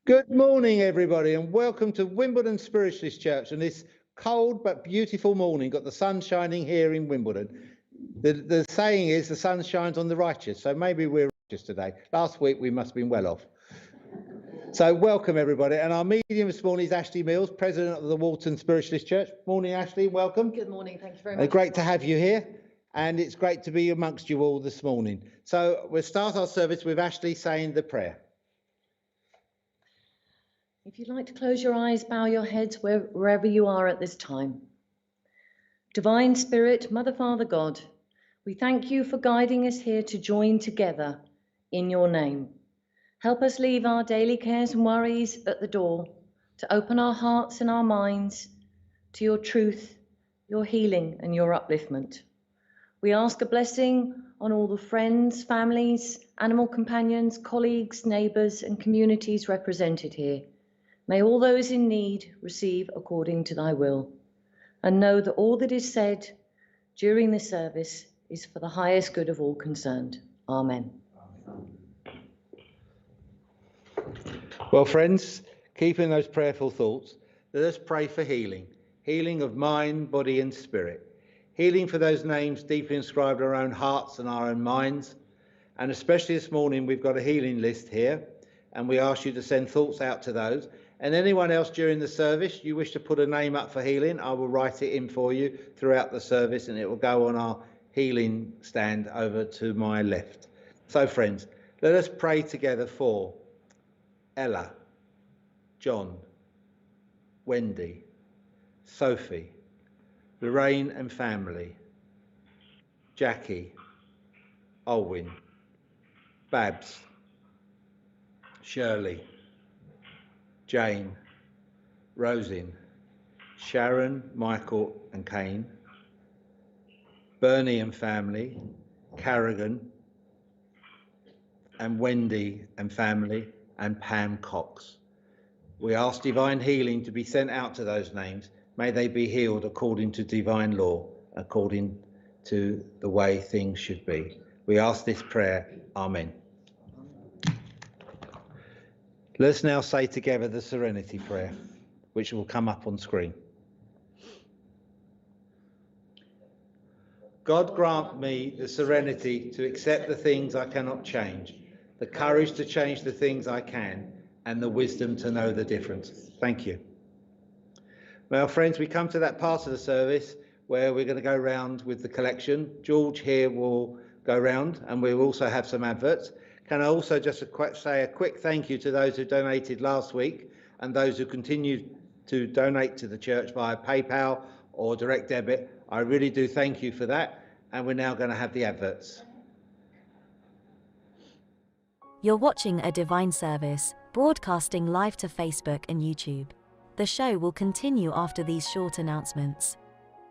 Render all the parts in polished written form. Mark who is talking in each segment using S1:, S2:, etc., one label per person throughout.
S1: Good morning, everybody, and welcome to Wimbledon Spiritualist Church on this cold but beautiful morning. Got the sun shining here in Wimbledon. The saying is the sun shines on the righteous, so maybe we're righteous today. Last week we must have been well off. So welcome, everybody. And our medium this morning is Ashley Mills, President of the Wimbledon Spiritualist Church. Morning, Ashley. Welcome.
S2: Good morning. Thank you very much.
S1: Great to have you here, and it's great to be amongst you all this morning. So we'll start our service with Ashley saying the prayer.
S2: If you'd like to close your eyes, bow your heads wherever you are at this time. Divine Spirit, Mother, Father, God, we thank you for guiding us here to join together in your name. Help us leave our daily cares and worries at the door, to open our hearts and our minds to your truth, your healing and your upliftment. We ask a blessing on all the friends, families, animal companions, colleagues, neighbours and communities represented here. May all those in need receive according to thy will, and know that all that is said during this service is for the highest good of all concerned. Amen.
S1: Well, friends, keeping those prayerful thoughts, let us pray for healing. Healing of mind, body and spirit. Healing for those names deeply inscribed in our own hearts and our own minds. And especially this morning, we've got a healing list here, and we ask you to send thoughts out to those. And anyone else during the service, you wish to put a name up for healing, I will write it in for you throughout the service, and it will go on our healing stand over to my left. So friends, let us pray together for Ella, John, Wendy, Sophie, Lorraine and family, Jackie, Olwyn, Babs, Shirley, Jane, Rosin, Sharon, Michael and Kane, Bernie and family, Carrigan, and Wendy and family, and Pam Cox. We ask divine healing to be sent out to those names. May they be healed according to divine law, according to the way things should be. We ask this prayer. Amen. Let's now say together the Serenity Prayer, which will come up on screen. God grant me the serenity to accept the things I cannot change, the courage to change the things I can, and the wisdom to know the difference. Thank you. Well, friends, we come to that part of the service where we're going to go round with the collection. George here will go round, and we'll also have some adverts. Can I also just say a quick thank you to those who donated last week and those who continue to donate to the church via PayPal or direct debit. I really do thank you for that. And we're now going to have the adverts.
S3: You're watching a divine service, broadcasting live to Facebook and YouTube. The show will continue after these short announcements.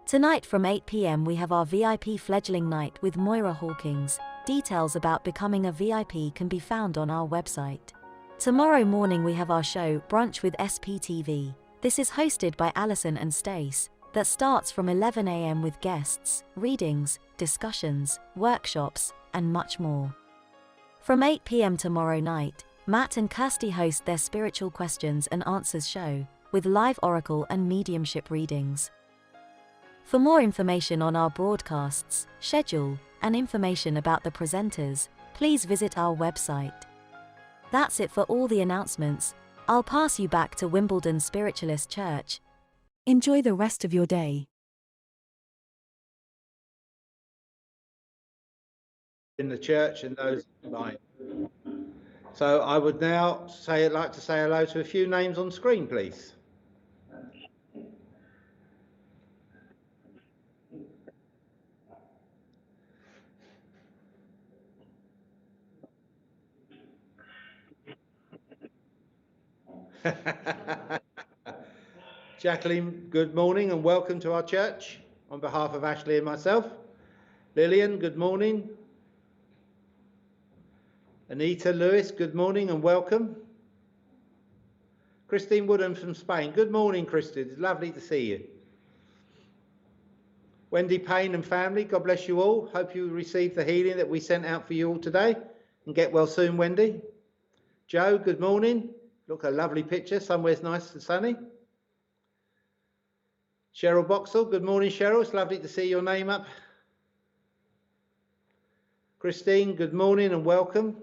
S3: Tonight from 8 p.m. we have our VIP fledgling night with Moira Hawkins. Details about becoming a VIP can be found on our website. Tomorrow morning we have our show, Brunch with SPTV. This is hosted by Alison and Stace, that starts from 11 a.m. with guests, readings, discussions, workshops, and much more. From 8 p.m. tomorrow night, Matt and Kirsty host their Spiritual Questions and Answers show, with live oracle and mediumship readings. For more information on our broadcasts, schedule, and information about the presenters, please visit our website. That's it for all the announcements. I'll pass you back to Wimbledon Spiritualist Church. Enjoy the rest of your day.
S1: In the church and those online. So I would now like to say hello to a few names on screen, please. Jacqueline, good morning and welcome to our church on behalf of Ashley and myself. Lillian, good morning. Anita Lewis, good morning and welcome. Christine Woodham from Spain, good morning, Christine. It's lovely to see you. Wendy Payne and family, God bless you all. Hope you receive the healing that we sent out for you all today and get well soon, Wendy. Joe, good morning. Look, a lovely picture. Somewhere's nice and sunny. Cheryl Boxall, good morning, Cheryl. It's lovely to see your name up. Christine, good morning and welcome.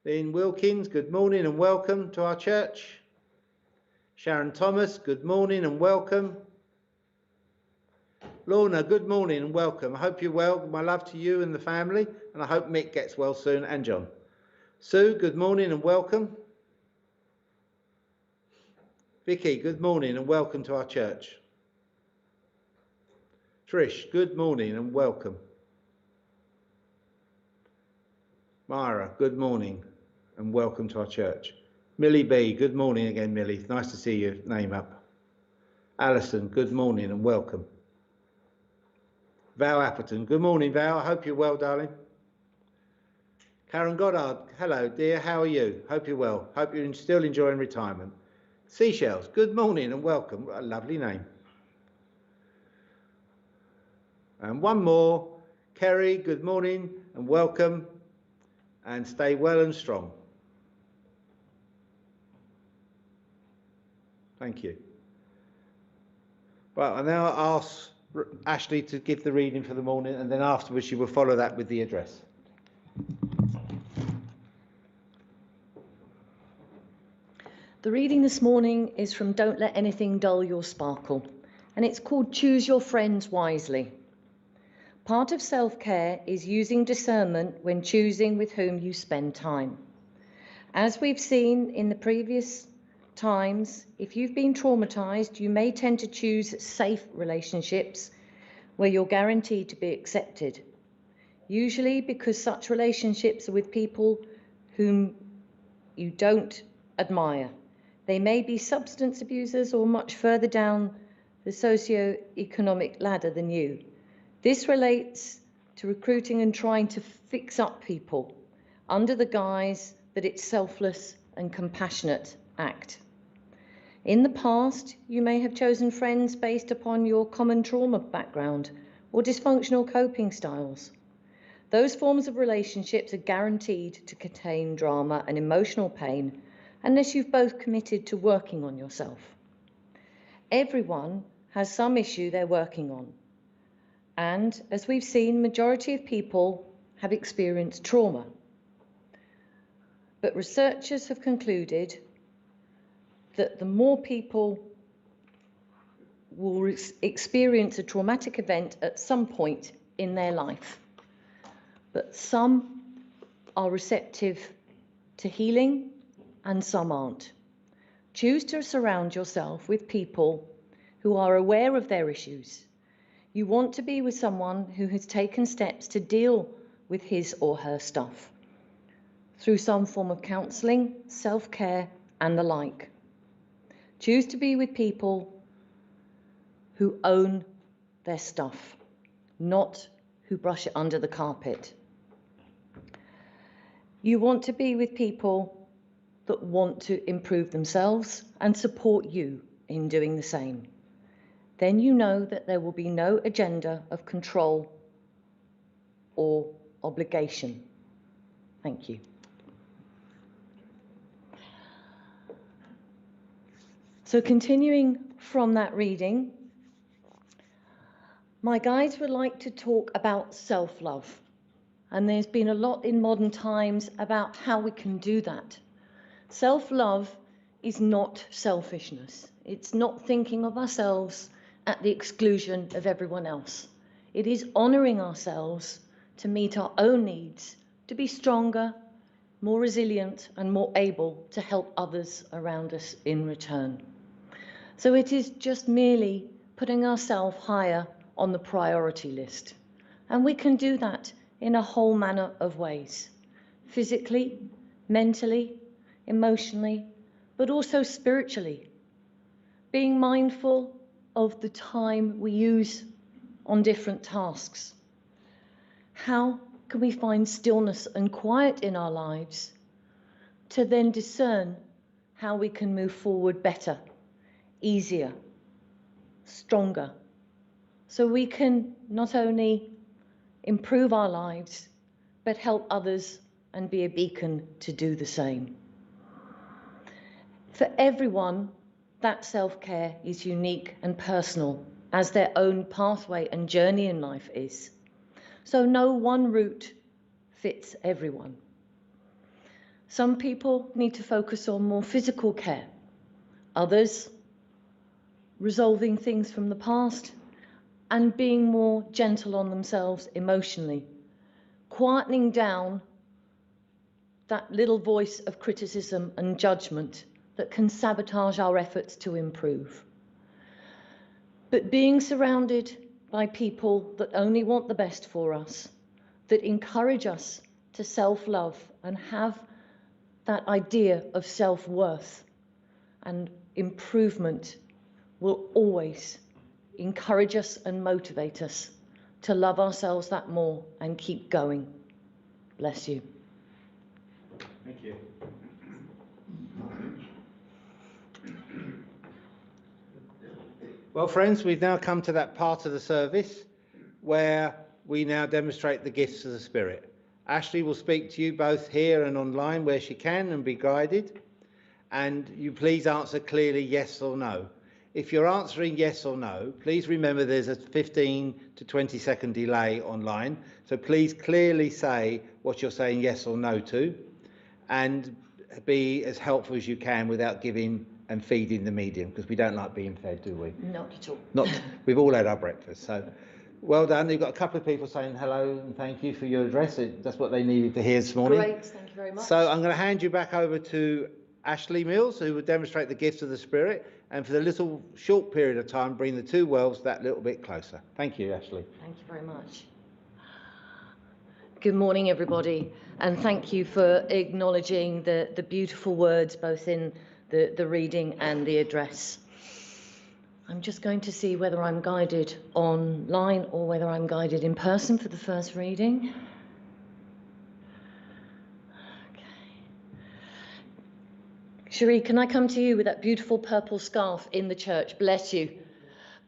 S1: Lynn Wilkins, good morning and welcome to our church. Sharon Thomas, good morning and welcome. Lorna, good morning and welcome. I hope you're well. My love to you and the family, and I hope Mick gets well soon, and John. Sue, good morning and welcome. Vicky, good morning and welcome to our church. Trish, good morning and welcome. Myra, good morning and welcome to our church. Millie B, good morning again, Millie. Nice to see your name up. Alison, good morning and welcome. Val Appleton, good morning, Val. I hope you're well, darling. Karen Goddard, hello, dear. How are you? Hope you're well. Hope you're still enjoying retirement. Seashells, good morning and welcome. What a lovely name. And one more. Kerry, good morning and welcome. And stay well and strong. Thank you. Well, I now ask Ashley to give the reading for the morning, and then afterwards she will follow that with the address.
S2: The reading this morning is from Don't Let Anything Dull Your Sparkle, and it's called Choose Your Friends Wisely. Part of self-care is using discernment when choosing with whom you spend time. As we've seen in the previous times, if you've been traumatized, you may tend to choose safe relationships where you're guaranteed to be accepted, usually because such relationships are with people whom you don't admire. They may be substance abusers or much further down the socio-economic ladder than you. This relates to recruiting and trying to fix up people under the guise that it's selfless and compassionate act. In the past, you may have chosen friends based upon your common trauma background or dysfunctional coping styles. Those forms of relationships are guaranteed to contain drama and emotional pain unless you've both committed to working on yourself. Everyone has some issue they're working on. And as we've seen, majority of people have experienced trauma. But researchers have concluded that the more people will experience a traumatic event at some point in their life, but some are receptive to healing and some aren't. Choose to surround yourself with people who are aware of their issues. You want to be with someone who has taken steps to deal with his or her stuff through some form of counselling, self-care, and the like. Choose to be with people who own their stuff, not who brush it under the carpet. You want to be with people that want to improve themselves and support you in doing the same. Then you know that there will be no agenda of control or obligation. Thank you. So continuing from that reading, my guides would like to talk about self-love. And there's been a lot in modern times about how we can do that. Self-love is not selfishness. It's not thinking of ourselves at the exclusion of everyone else. It is honouring ourselves to meet our own needs, to be stronger, more resilient, and more able to help others around us in return. So it is just merely putting ourselves higher on the priority list. And we can do that in a whole manner of ways, physically, mentally, emotionally, but also spiritually. Being mindful of the time we use on different tasks. How can we find stillness and quiet in our lives to then discern how we can move forward better, easier, stronger, so we can not only improve our lives, but help others and be a beacon to do the same. For everyone, that self-care is unique and personal, as their own pathway and journey in life is. So no one route fits everyone. Some people need to focus on more physical care, others resolving things from the past and being more gentle on themselves emotionally, quietening down that little voice of criticism and judgment that can sabotage our efforts to improve. But being surrounded by people that only want the best for us, that encourage us to self-love and have that idea of self-worth and improvement will always encourage us and motivate us to love ourselves that more and keep going. Bless you.
S1: Thank you. Well, friends, we've now come to that part of the service where we now demonstrate the gifts of the Spirit. Ashley will speak to you both here and online where she can and be guided. And you please answer clearly yes or no. If you're answering yes or no, please remember there's a 15 to 20 second delay online. So please clearly say what you're saying yes or no to, and be as helpful as you can without giving and feeding the medium, because we don't like being fed, do we?
S2: Not at all.
S1: Not. We've all had our breakfast. So well done. You've got a couple of people saying hello and thank you for your address. That's what they needed to hear this morning.
S2: Great, thank you very much.
S1: So I'm going to hand you back over to Ashley Mills, who will demonstrate the gifts of the Spirit, and for the little short period of time bring the two worlds that little bit closer. Thank you, Ashley.
S2: Thank you very much. Good morning, everybody, and thank you for acknowledging the beautiful words both in the reading and the address. I'm just going to see whether I'm guided online or whether I'm guided in person for the first reading. Cherie, can I come to you with that beautiful purple scarf in the church? Bless you.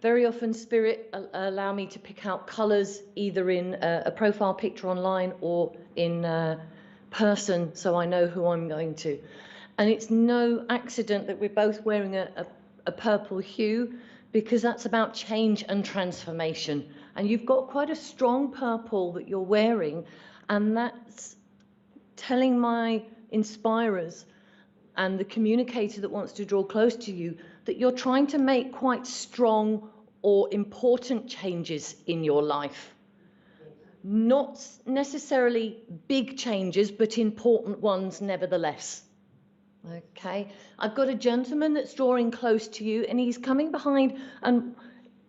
S2: Very often Spirit allow me to pick out colours either in a profile picture online or in person, so I know who I'm going to. And it's no accident that we're both wearing a purple hue, because that's about change and transformation. And you've got quite a strong purple that you're wearing, and that's telling my inspirers and the communicator that wants to draw close to you that you're trying to make quite strong or important changes in your life. Not necessarily big changes, but important ones nevertheless. Okay, I've got a gentleman that's drawing close to you, and he's coming behind, and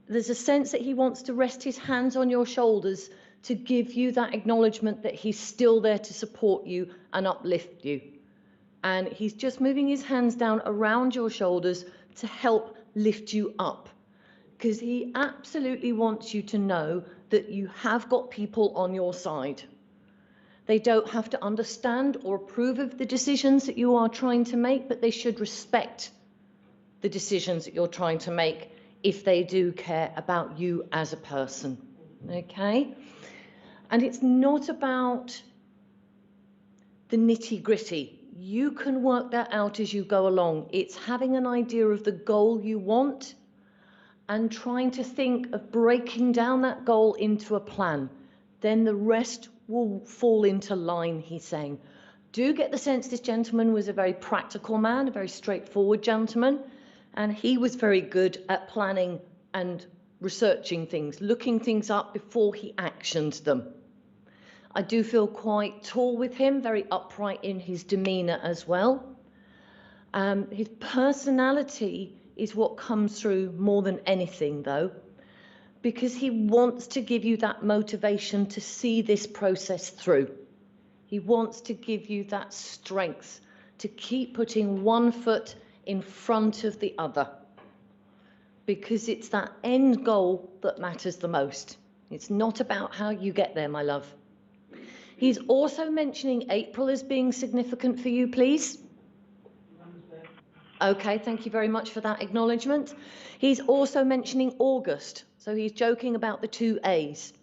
S2: there's a sense that he wants to rest his hands on your shoulders to give you that acknowledgement that he's still there to support you and uplift you. And he's just moving his hands down around your shoulders to help lift you up, because he absolutely wants you to know that you have got people on your side. They don't have to understand or approve of the decisions that you are trying to make, but they should respect the decisions that you're trying to make if they do care about you as a person. Okay? And it's not about the nitty-gritty. You can work that out as you go along. It's having an idea of the goal you want and trying to think of breaking down that goal into a plan. Then the rest will fall into line, he's saying. Do get the sense this gentleman was a very practical man, a very straightforward gentleman, and he was very good at planning and researching things, looking things up before he actioned them. I do feel quite tall with him, very upright in his demeanour as well. His personality is what comes through more than anything, though, because he wants to give you that motivation to see this process through. He wants to give you that strength to keep putting one foot in front of the other, because it's that end goal that matters the most. It's not about how you get there, my love. He's also mentioning April as being significant for you, please. Okay, thank you very much for that acknowledgement. He's also mentioning August, so he's joking about the two A's.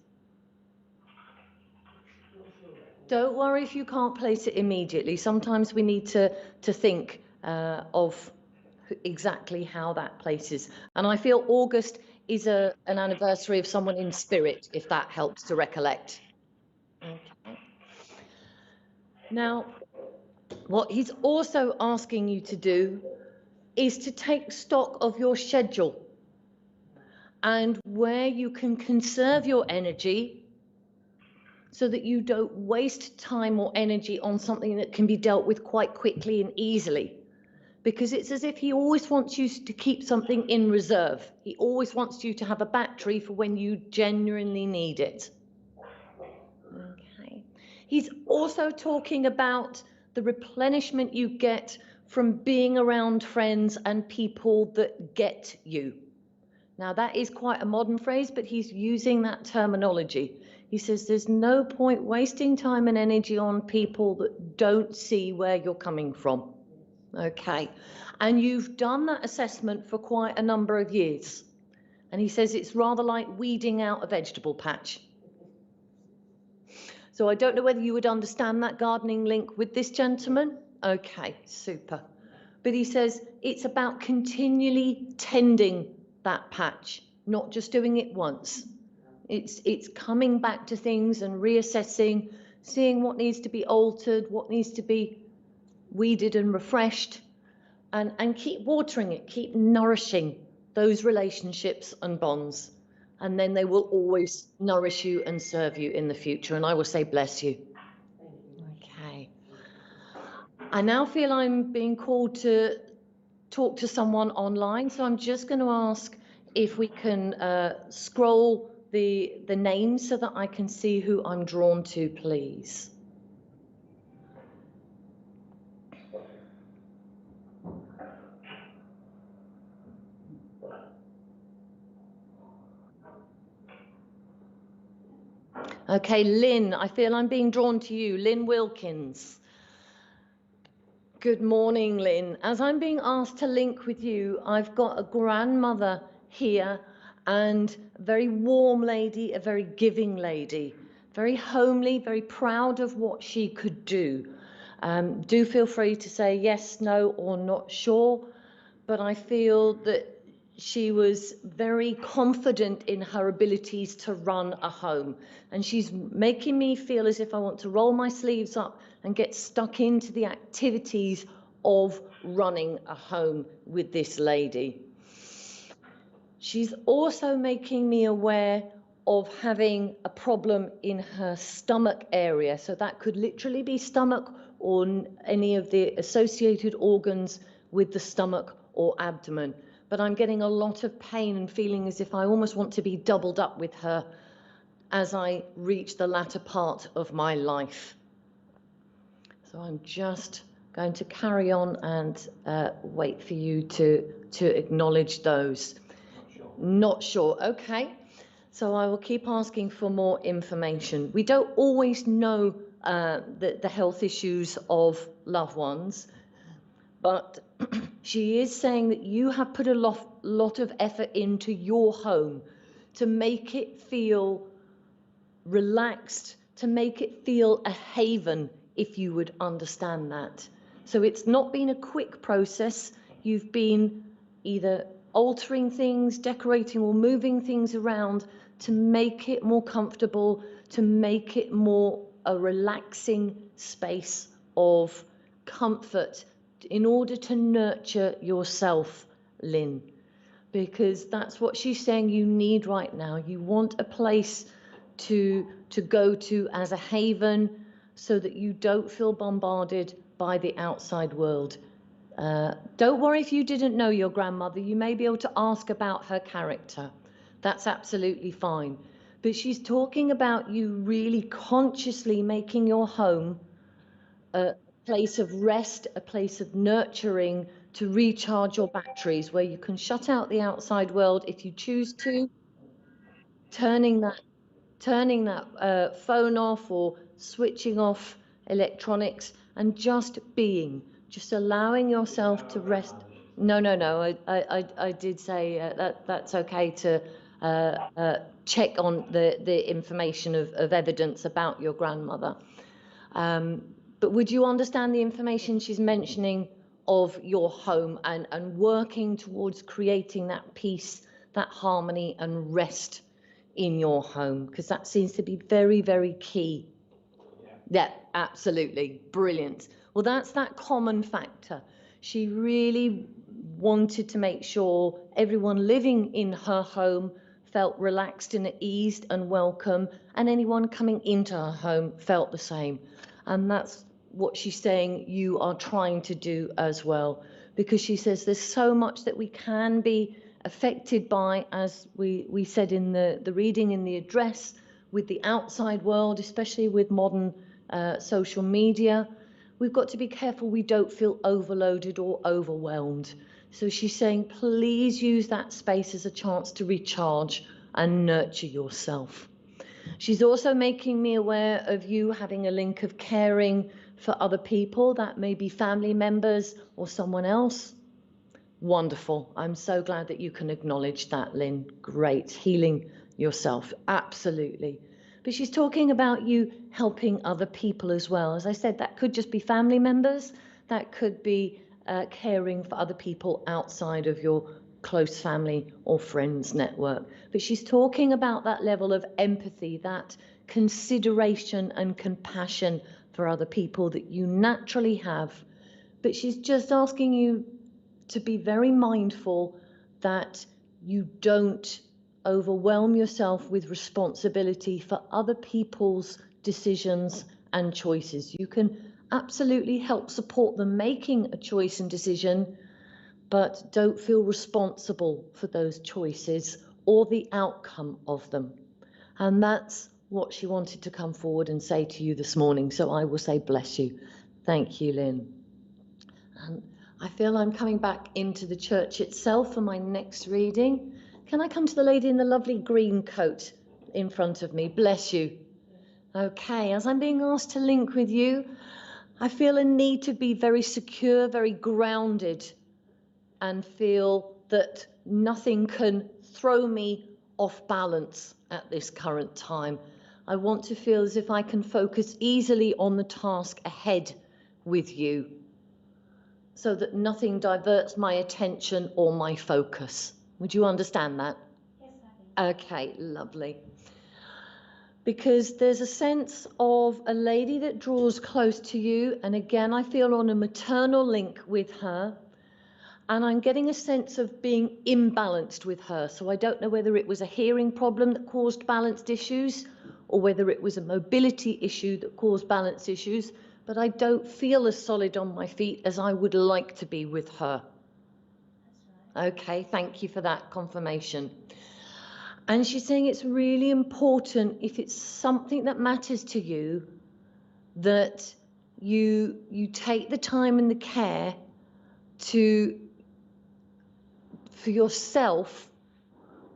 S2: Don't worry if you can't place it immediately. Sometimes we need to think of exactly how that places. And I feel August is an anniversary of someone in spirit, if that helps to recollect. Okay. Now, what he's also asking you to do is to take stock of your schedule and where you can conserve your energy so that you don't waste time or energy on something that can be dealt with quite quickly and easily. Because it's as if he always wants you to keep something in reserve. He always wants you to have a battery for when you genuinely need it. Okay. He's also talking about the replenishment you get from being around friends and people that get you. Now, that is quite a modern phrase, but he's using that terminology. He says there's no point wasting time and energy on people that don't see where you're coming from. Okay. And you've done that assessment for quite a number of years. And he says it's rather like weeding out a vegetable patch. So I don't know whether you would understand that gardening link with this gentleman. Okay, super. But he says it's about continually tending that patch, not just doing it once. It's coming back to things and reassessing, seeing what needs to be altered, what needs to be weeded and refreshed, and keep watering it, keep nourishing those relationships and bonds. And then they will always nourish you and serve you in the future. And I will say, bless you. Okay. I now feel I'm being called to talk to someone online. So I'm just going to ask if we can scroll the names so that I can see who I'm drawn to, please. Okay, Lynn, I feel I'm being drawn to you. Lynn Wilkins. Good morning, Lynn. As I'm being asked to link with you, I've got a grandmother here and a very warm lady, a very giving lady, very homely, very proud of what she could do. Do feel free to say yes, no, or not sure, but I feel that she was very confident in her abilities to run a home. And she's making me feel as if I want to roll my sleeves up and get stuck into the activities of running a home with this lady. She's also making me aware of having a problem in her stomach area. So that could literally be stomach or any of the associated organs with the stomach or abdomen. But I'm getting a lot of pain and feeling as if I almost want to be doubled up with her as I reach the latter part of my life. So I'm just going to carry on and wait for you to acknowledge those. Not sure. Okay. So I will keep asking for more information. We don't always know the health issues of loved ones, but she is saying that you have put a lot of effort into your home to make it feel relaxed, to make it feel a haven, if you would understand that. So it's not been a quick process. You've been either altering things, decorating or moving things around to make it more comfortable, to make it more a relaxing space of comfort in order to nurture yourself, Lynn, because that's what she's saying you need right now. You want a place to go to as a haven so that you don't feel bombarded by the outside world. Don't worry if you didn't know your grandmother. You may be able to ask about her character. That's absolutely fine. But she's talking about you really consciously making your home a place of rest, a place of nurturing to recharge your batteries, where you can shut out the outside world if you choose to, turning that phone off or switching off electronics and just being, just allowing yourself to rest. No, I did say that's okay to check on the information of evidence about your grandmother. But would you understand the information she's mentioning of your home and working towards creating that peace, that harmony and rest in your home? Because that seems to be very, very key. Yeah, absolutely. Brilliant. Well, that's that common factor. She really wanted to make sure everyone living in her home felt relaxed and at ease and welcome, and anyone coming into her home felt the same. And that's what she's saying you are trying to do as well, because she says there's so much that we can be affected by, as we said in the reading in the address, with the outside world, especially with modern social media. We've got to be careful we don't feel overloaded or overwhelmed. So she's saying, please use that space as a chance to recharge and nurture yourself. She's also making me aware of you having a link of caring for other people. That may be family members or someone else. Wonderful. I'm so glad that you can acknowledge that, Lynn. Great. Healing yourself. Absolutely. But she's talking about you helping other people as well. As I said, that could just be family members. That could be caring for other people outside of your close family or friends network. But she's talking about that level of empathy, that consideration and compassion for other people that you naturally have. But she's just asking you to be very mindful that you don't overwhelm yourself with responsibility for other people's decisions and choices. You can absolutely help support them making a choice and decision, but don't feel responsible for those choices or the outcome of them. And that's what she wanted to come forward and say to you this morning. So I will say bless you. Thank you, Lynn. And I feel I'm coming back into the church itself for my next reading. Can I come to the lady in the lovely green coat in front of me? Bless you. Okay, as I'm being asked to link with you, I feel a need to be very secure, very grounded, and feel that nothing can throw me off balance at this current time. I want to feel as if I can focus easily on the task ahead with you, so that nothing diverts my attention or my focus. Would you understand that?
S4: Yes, I do.
S2: Okay, lovely. Because there's a sense of a lady that draws close to you, and again, I feel on a maternal link with her, and I'm getting a sense of being imbalanced with her. So I don't know whether it was a hearing problem that caused balanced issues, or whether it was a mobility issue that caused balance issues, but I don't feel as solid on my feet as I would like to be with her. Okay, thank you for that confirmation. And she's saying it's really important, if it's something that matters to you, that you take the time and the care to, for yourself,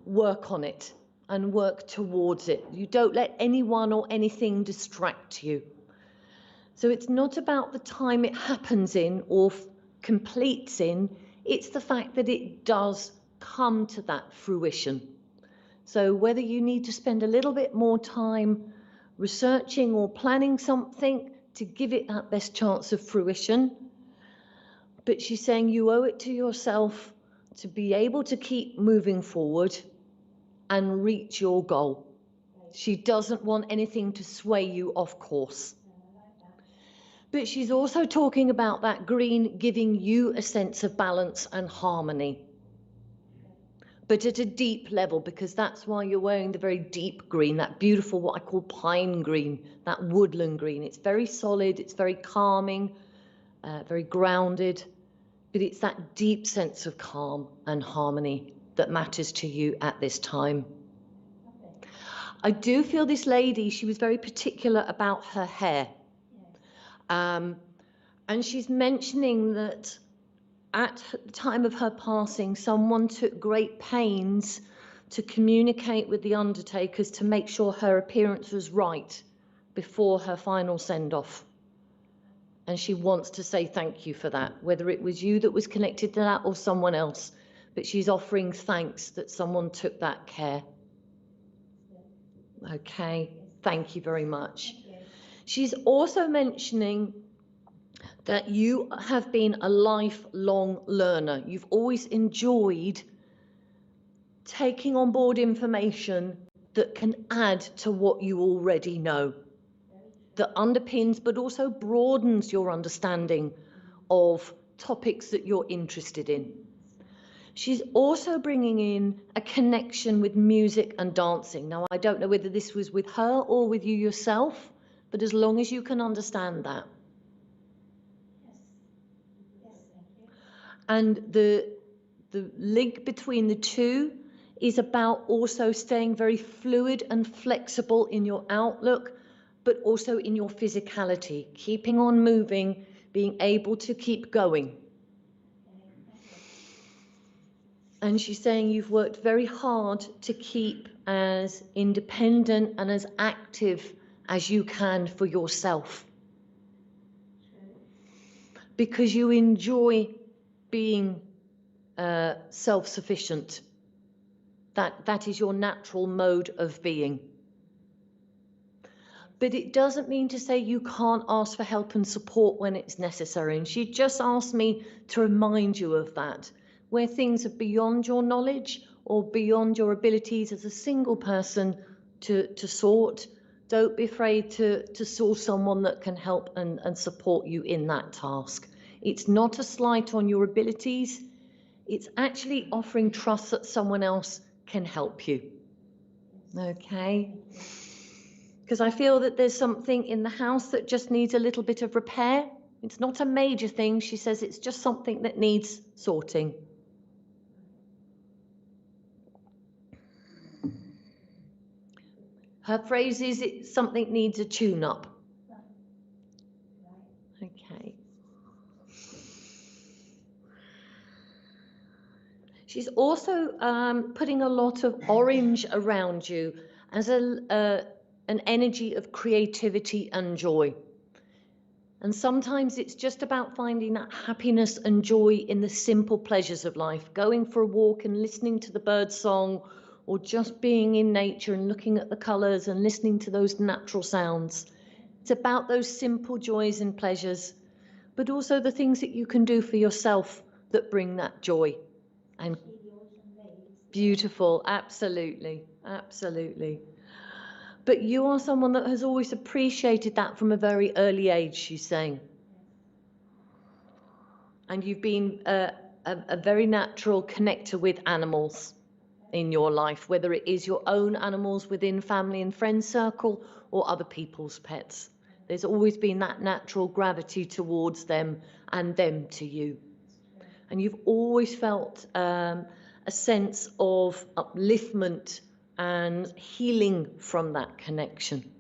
S2: work on it and work towards it. You don't let anyone or anything distract you. So it's not about the time it happens in or completes in, it's the fact that it does come to that fruition. So whether you need to spend a little bit more time researching or planning something to give it that best chance of fruition, but she's saying you owe it to yourself to be able to keep moving forward and reach your goal. She doesn't want anything to sway you off course. But she's also talking about that green giving you a sense of balance and harmony, but at a deep level, because that's why you're wearing the very deep green, that beautiful, what I call pine green, that woodland green. It's very solid, it's very calming, very grounded, but it's that deep sense of calm and harmony that matters to you at this time. I do feel this lady, she was very particular about her hair. And she's mentioning that at the time of her passing, someone took great pains to communicate with the undertakers to make sure her appearance was right before her final send-off. And she wants to say thank you for that, whether it was you that was connected to that or someone else. But she's offering thanks that someone took that care. Okay, thank you very much. She's also mentioning that you have been a lifelong learner. You've always enjoyed taking on board information that can add to what you already know, that underpins but also broadens your understanding of topics that you're interested in. She's also bringing in a connection with music and dancing. Now, I don't know whether this was with her or with you yourself, but as long as you can understand that.
S4: Yes, thank you.
S2: And the link between the two is about also staying very fluid and flexible in your outlook, but also in your physicality, keeping on moving, being able to keep going. And she's saying you've worked very hard to keep as independent and as active as you can for yourself. Because you enjoy being self-sufficient. That is your natural mode of being. But it doesn't mean to say you can't ask for help and support when it's necessary. And she just asked me to remind you of that. Where things are beyond your knowledge or beyond your abilities as a single person to sort, don't be afraid to source someone that can help and support you in that task. It's not a slight on your abilities. It's actually offering trust that someone else can help you. Okay? Because I feel that there's something in the house that just needs a little bit of repair. It's not a major thing. She says it's just something that needs sorting. Her phrase is something needs a tune-up. Okay. She's also putting a lot of orange around you as an energy of creativity and joy. And sometimes it's just about finding that happiness and joy in the simple pleasures of life, going for a walk and listening to the bird song, or just being in nature and looking at the colours and listening to those natural sounds. It's about those simple joys and pleasures, but also the things that you can do for yourself that bring that joy. And beautiful, absolutely, absolutely. But you are someone that has always appreciated that from a very early age, she's saying. And you've been a very natural connector with animals in your life, whether it is your own animals within family and friend circle or other people's pets. There's always been that natural gravity towards them and them to you. And you've always felt a sense of upliftment and healing from that connection.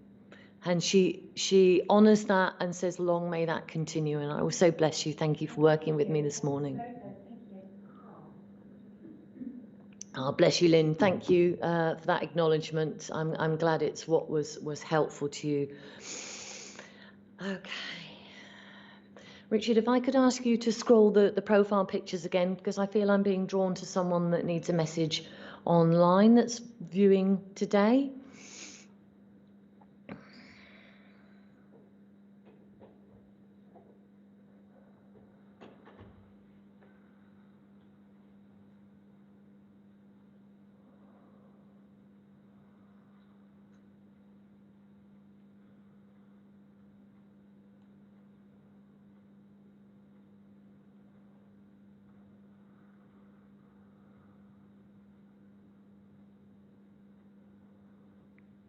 S2: And she honours that and says, long may that continue. And I also bless you. Thank you for working with me this morning. Oh, bless you, Lynn. Thank you for that acknowledgement. I'm glad it's what was helpful to you. Okay. Richard, if I could ask you to scroll the profile pictures again, because I feel I'm being drawn to someone that needs a message online that's viewing today.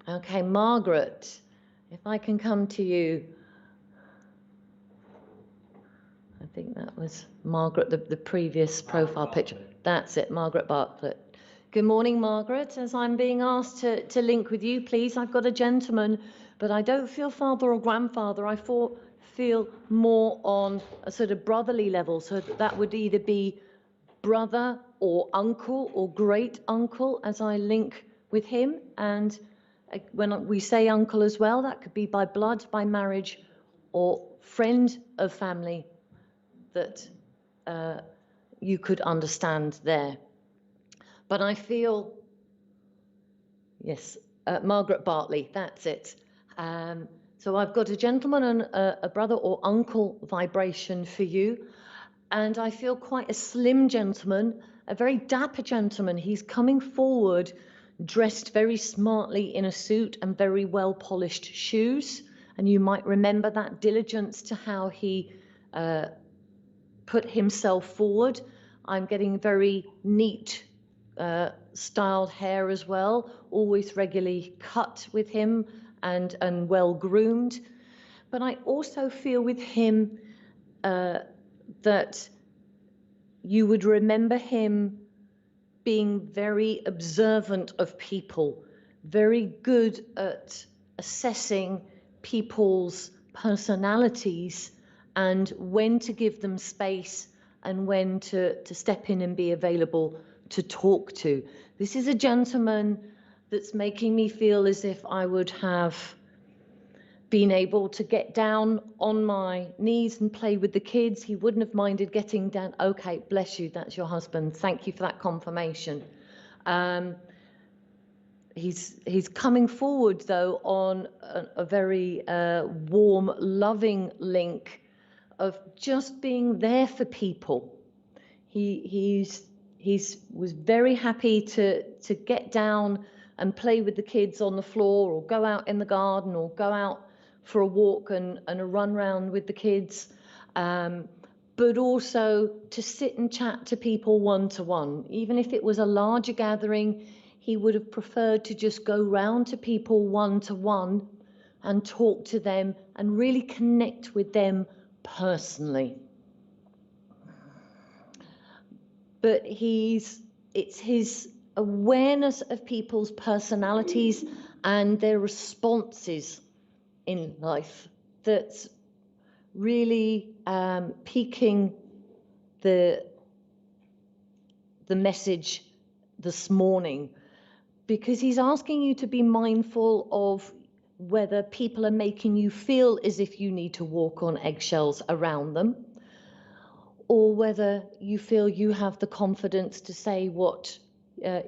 S2: Okay, Margaret, if I can come to you. I think that was Margaret, the previous profile picture. That's it, Margaret Bartlett. Good morning, Margaret. As I'm being asked to link with you, please, I've got a gentleman, but I don't feel father or grandfather. I feel more on a sort of brotherly level. So that would either be brother or uncle or great uncle as I link with him. And when we say uncle as well, that could be by blood, by marriage, or friend of family that you could understand there. But I feel, yes, Margaret Bartley, that's it. So I've got a gentleman and a brother or uncle vibration for you. And I feel quite a slim gentleman, a very dapper gentleman. He's coming forward, dressed very smartly in a suit and very well polished shoes. And you might remember that diligence to how he put himself forward. I'm getting very neat styled hair as well, always regularly cut with him and well groomed. But I also feel with him that you would remember him being very observant of people, very good at assessing people's personalities and when to give them space and when to step in and be available to talk to. This is a gentleman that's making me feel as if I would have been able to get down on my knees and play with the kids. He wouldn't have minded getting down. Okay, bless you, that's your husband. Thank you for that confirmation. He's coming forward, though, on a very warm, loving link of just being there for people. He was very happy to get down and play with the kids on the floor, or go out in the garden, or go out for a walk and a run round with the kids, but also to sit and chat to people one-to-one. Even if it was a larger gathering, he would have preferred to just go round to people one-to-one and talk to them and really connect with them personally. But it's his awareness of people's personalities and their responses in life that's really piquing the message this morning, because he's asking you to be mindful of whether people are making you feel as if you need to walk on eggshells around them, or whether you feel you have the confidence to say what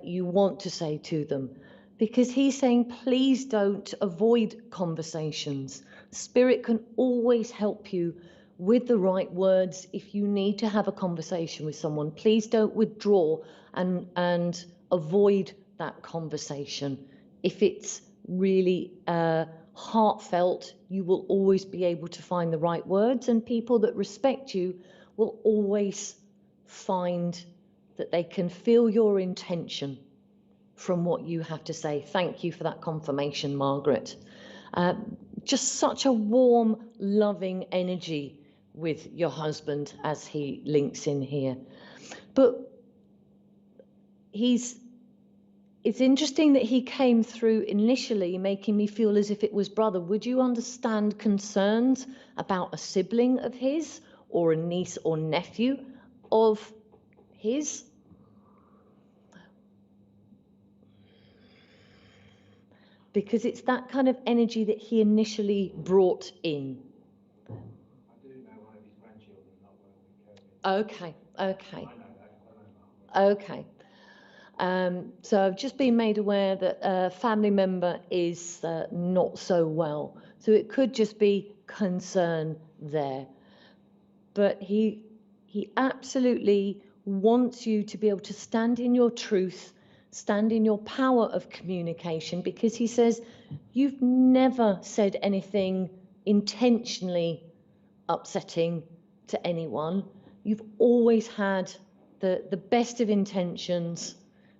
S2: you want to say to them. Because he's saying, please don't avoid conversations. Spirit can always help you with the right words if you need to have a conversation with someone. Please don't withdraw and avoid that conversation. If it's really heartfelt, you will always be able to find the right words, and people that respect you will always find that they can feel your intention from what you have to say. Thank you for that confirmation, Margaret. Just such a warm, loving energy with your husband as he links in here. But it's interesting that he came through initially making me feel as if it was brother. Would you understand concerns about a sibling of his, or a niece or nephew of his? Because it's that kind of energy that he initially brought in.
S1: I do know one of his grandchildren not well with COVID.
S2: Okay.
S1: I know that.
S2: Okay. So I've just been made aware that a family member is not so well. So it could just be concern there. But he absolutely wants you to be able to stand in your truth, stand in your power of communication, because he says you've never said anything intentionally upsetting to anyone. You've always had the best of intentions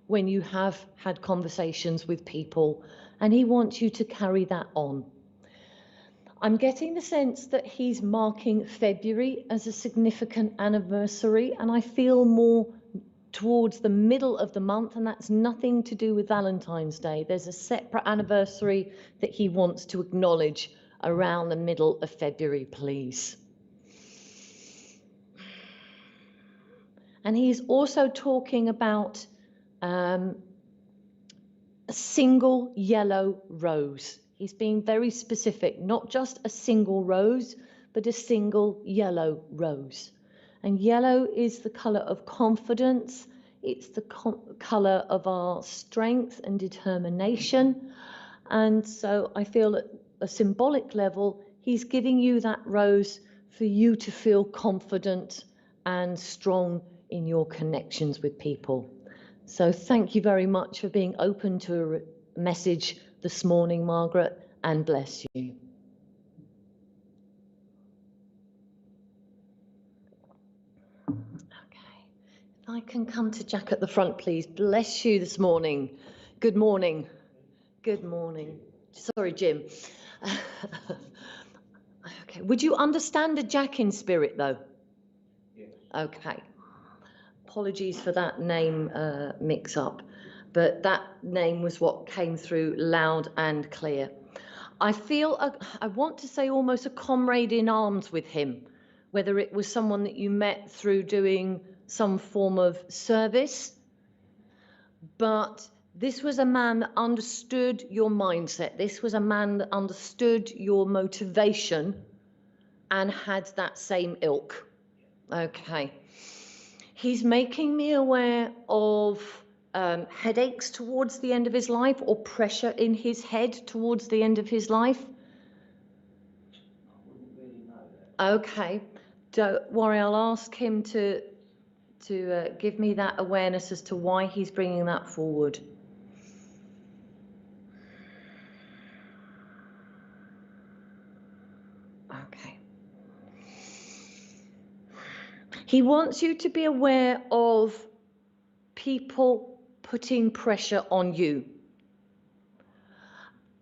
S2: when you have had conversations with people, and he wants you to carry that on. I'm getting the sense that he's marking February as a significant anniversary, and I feel more towards the middle of the month, and that's nothing to do with Valentine's Day. There's a separate anniversary that he wants to acknowledge around the middle of February, please. And he's also talking about a single yellow rose. He's being very specific, not just a single rose, but a single yellow rose. And yellow is the color of confidence. It's the color of our strength and determination. And so I feel that a symbolic level, he's giving you that rose for you to feel confident and strong in your connections with people. So thank you very much for being open to a message this morning, Margaret, and bless you. Okay, if I can come to Jack at the front, please. Bless you this morning. Good morning. Good morning. Sorry, Jim. Okay, would you understand a Jack in spirit, though?
S1: Yes.
S2: Okay. Apologies for that name mix-up, but that name was what came through loud and clear. I feel, I want to say almost a comrade in arms with him, whether it was someone that you met through doing some form of service, but this was a man that understood your mindset. This was a man that understood your motivation and had that same ilk. Okay. He's making me aware of headaches towards the end of his life, or pressure in his head towards the end of his life. Okay, don't worry, I'll ask him to give me that awareness as to why he's bringing that forward. Okay. He wants you to be aware of people putting pressure on you,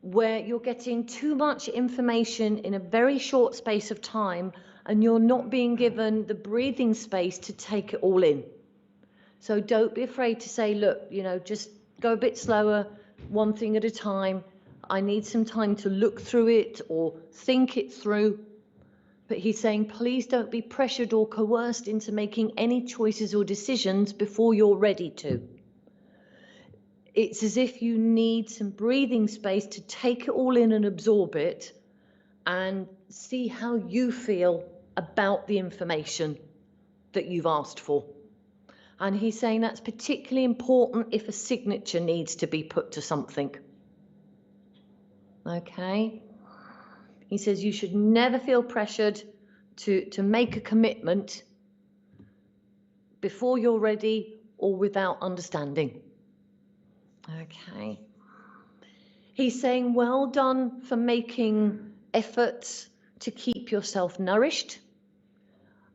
S2: where you're getting too much information in a very short space of time and you're not being given the breathing space to take it all in. So don't be afraid to say, look, you know, just go a bit slower, one thing at a time. I need some time to look through it or think it through. But he's saying, please don't be pressured or coerced into making any choices or decisions before you're ready to. It's as if you need some breathing space to take it all in and absorb it and see how you feel about the information that you've asked for. And he's saying that's particularly important if a signature needs to be put to something. Okay? He says you should never feel pressured to make a commitment before you're ready or without understanding. Okay. He's saying well done for making efforts to keep yourself nourished.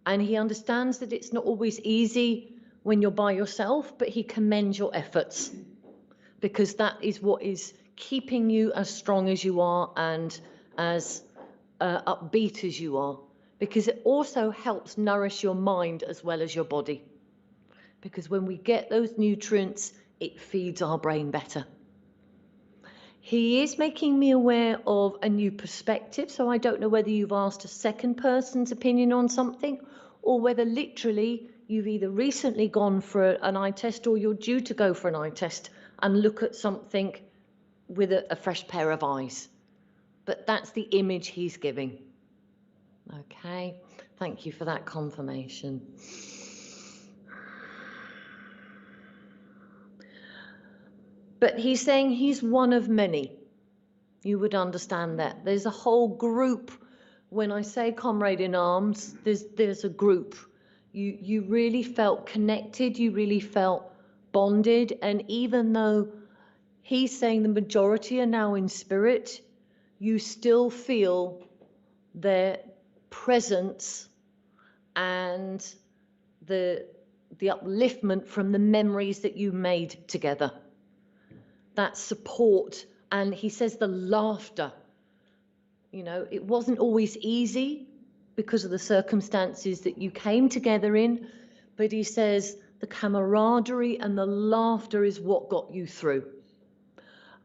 S2: And he understands that it's not always easy when you're by yourself, but he commends your efforts because that is what is keeping you as strong as you are and as upbeat as you are, because it also helps nourish your mind as well as your body. Because when we get those nutrients, it feeds our brain better. He is making me aware of a new perspective, so I don't know whether you've asked a second person's opinion on something or whether literally you've either recently gone for an eye test or you're due to go for an eye test and look at something with a fresh pair of eyes. But that's the image he's giving. Okay, thank you for that confirmation. But he's saying he's one of many. You would understand that. There's a whole group. When I say comrade in arms, there's a group. You really felt connected, you really felt bonded, and even though he's saying the majority are now in spirit, you still feel their presence and the upliftment from the memories that you made together. That support, and he says the laughter. You know, it wasn't always easy because of the circumstances that you came together in, but he says the camaraderie and the laughter is what got you through.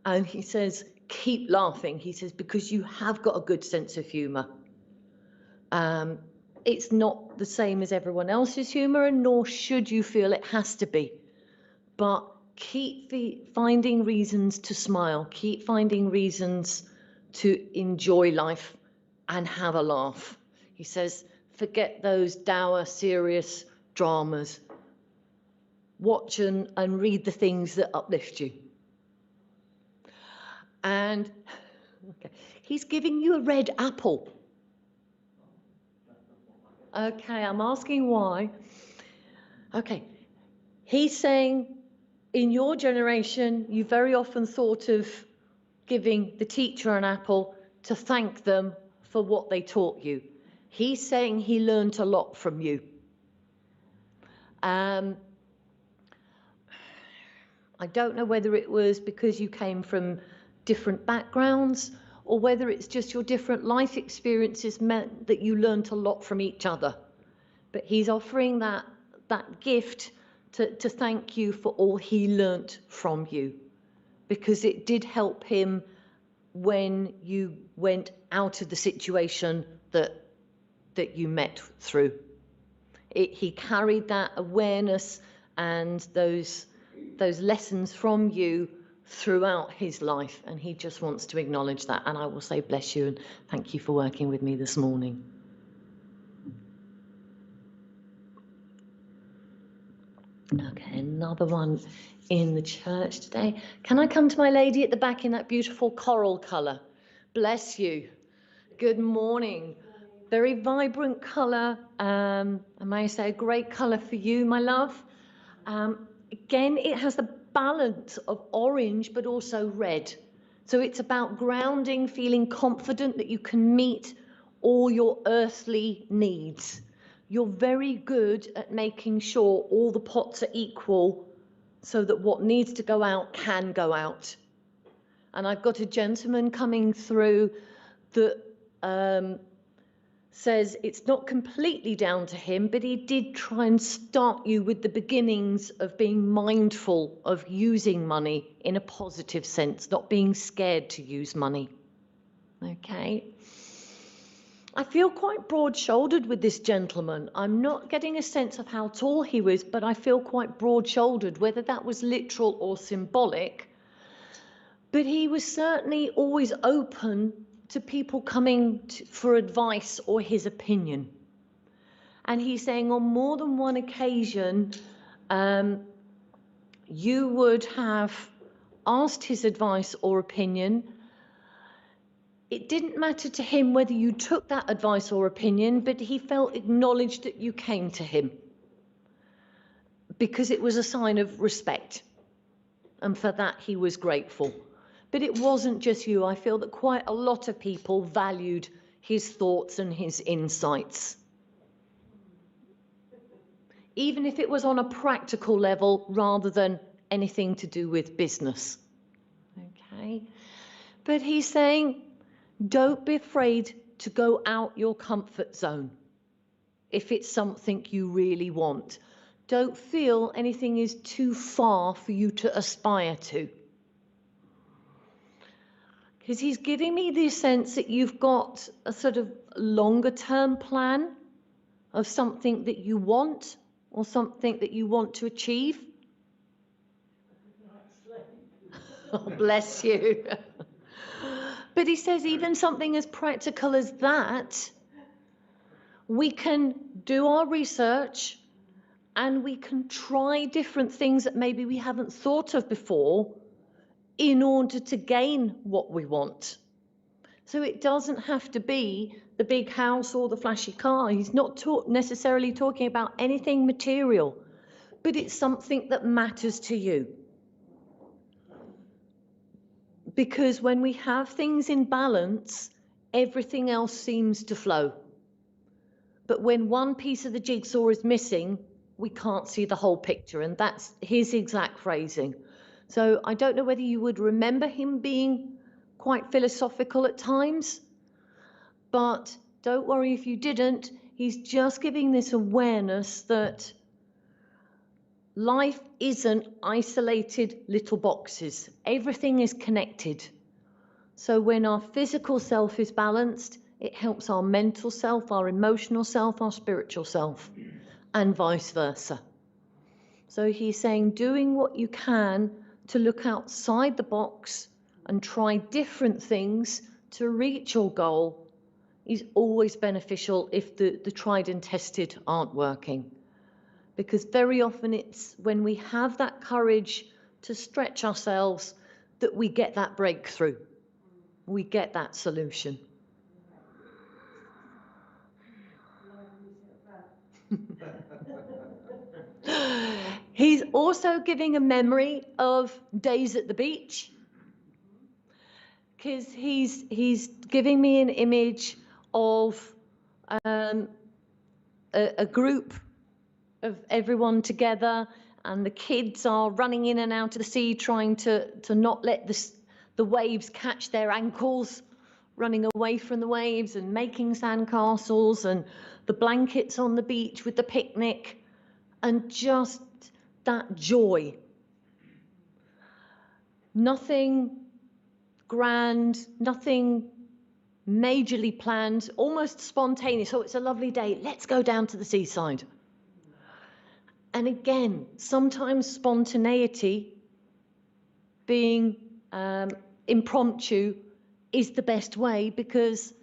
S2: And he says, keep laughing. He says, because you have got a good sense of humor. It's not the same as everyone else's humor, and nor should you feel it has to be. But keep finding reasons to smile. Keep finding reasons to enjoy life and have a laugh. He says, forget those dour, serious dramas. Watch and read the things that uplift you. And okay, He's giving you a red apple. Okay, I'm asking why. Okay, he's saying in your generation, you very often thought of giving the teacher an apple to thank them for what they taught you. He's saying he learned a lot from you. I don't know whether it was because you came from different backgrounds or whether it's just your different life experiences meant that you learned a lot from each other. But he's offering that gift to thank you for all he learnt from you, because it did help him when you went out of the situation that you met through. He carried that awareness and those lessons from you throughout his life, and he just wants to acknowledge that. And I will say bless you and thank you for working with me this morning. Okay, another one in the church today. Can I come to my lady at the back in that beautiful coral colour? Bless you. Good morning. Very vibrant colour. I may say a great colour for you, my love. Again, it has the balance of orange but also red. So it's about grounding, feeling confident that you can meet all your earthly needs. You're very good at making sure all the pots are equal so that what needs to go out can go out. And I've got a gentleman coming through that says it's not completely down to him, but he did try and start you with the beginnings of being mindful of using money in a positive sense, not being scared to use money. Okay. I feel quite broad-shouldered with this gentleman. I'm not getting a sense of how tall he was, but I feel quite broad-shouldered, whether that was literal or symbolic. But he was certainly always open to people coming for advice or his opinion. And he's saying on more than one occasion, you would have asked his advice or opinion. It didn't matter to him whether you took that advice or opinion, but he felt acknowledged that you came to him because it was a sign of respect. And for that, he was grateful. But it wasn't just you. I feel that quite a lot of people valued his thoughts and his insights, even if it was on a practical level rather than anything to do with business. Okay. But he's saying, don't be afraid to go out your comfort zone if it's something you really want. Don't feel anything is too far for you to aspire to. Because he's giving me the sense that you've got a sort of longer term plan of something that you want or something that you want to achieve. Oh, bless you. But he says even something as practical as that, we can do our research and we can try different things that maybe we haven't thought of before in order to gain what we want. So it doesn't have to be the big house or the flashy car. He's not necessarily talking about anything material, but it's something that matters to you. Because when we have things in balance, everything else seems to flow. But when one piece of the jigsaw is missing, we can't see the whole picture. And that's his exact phrasing. So I don't know whether you would remember him being quite philosophical at times, but don't worry if you didn't. He's just giving this awareness that life isn't isolated little boxes. Everything is connected. So when our physical self is balanced, it helps our mental self, our emotional self, our spiritual self, and vice versa. So he's saying doing what you can to look outside the box and try different things to reach your goal is always beneficial if the tried and tested aren't working. Because very often it's when we have that courage to stretch ourselves that we get that breakthrough. we get that solution. He's also giving a memory of days at the beach, because he's giving me an image of a group of everyone together, and the kids are running in and out of the sea, trying to not let the waves catch their ankles, running away from the waves and making sandcastles, and the blankets on the beach with the picnic, and just that joy. Nothing grand, nothing majorly planned, almost spontaneous. Oh, it's a lovely day, let's go down to the seaside. And again, sometimes spontaneity, being impromptu, is the best way, because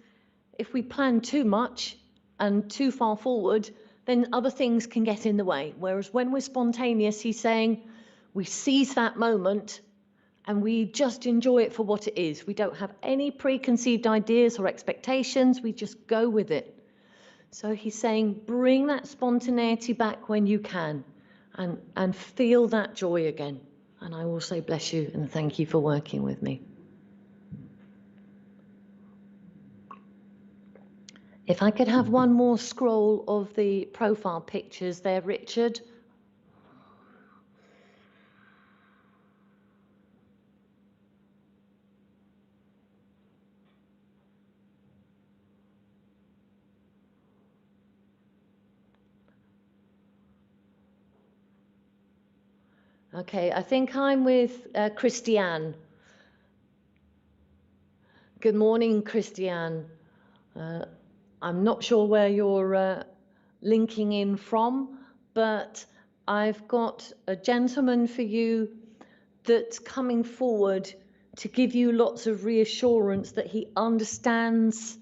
S2: if we plan too much and too far forward, then other things can get in the way. Whereas when we're spontaneous, he's saying we seize that moment and we just enjoy it for what it is. We don't have any preconceived ideas or expectations, we just go with it. So he's saying, bring that spontaneity back when you can, and feel that joy again. And I will say bless you and thank you for working with me. If I could have one more scroll of the profile pictures there, Richard. Okay, I think I'm with Christiane. Good morning, Christiane. I'm not sure where you're linking in from, but I've got a gentleman for you that's coming forward to give you lots of reassurance that he understands